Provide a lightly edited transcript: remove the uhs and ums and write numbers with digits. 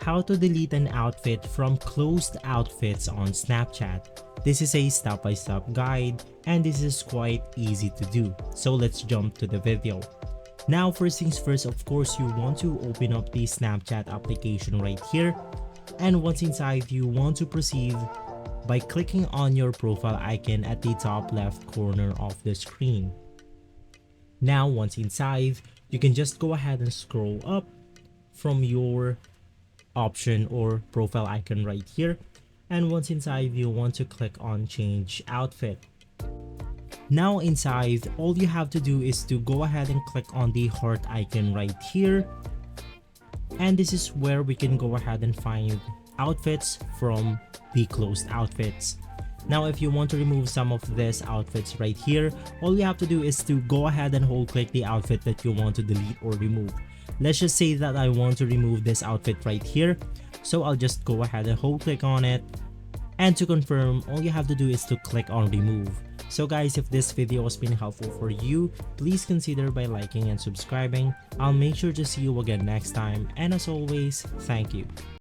How to delete an outfit from closed outfits on Snapchat. This is a step-by-step guide and this is quite easy to do. So let's jump to the video. Now first things first, of course you want to open up the Snapchat application right here, and once inside you want to proceed by clicking on your profile icon at the top left corner of the screen. Now once inside, you can just go ahead and scroll up from your option or profile icon right here, and once inside you want to click on change outfit. Now inside, all you have to do is to go ahead and click on the heart icon right here, and this is where we can go ahead and find outfits from the closed outfits. Now if you want to remove some of these outfits right here, all you have to do is to go ahead and hold click the outfit that you want to delete or remove. Let's just say that I want to remove this outfit right here, so I'll just go ahead and hold click on it, and to confirm, all you have to do is to click on remove. So guys, if this video has been helpful for you, please consider by liking and subscribing. I'll make sure to see you again next time, and as always, thank you.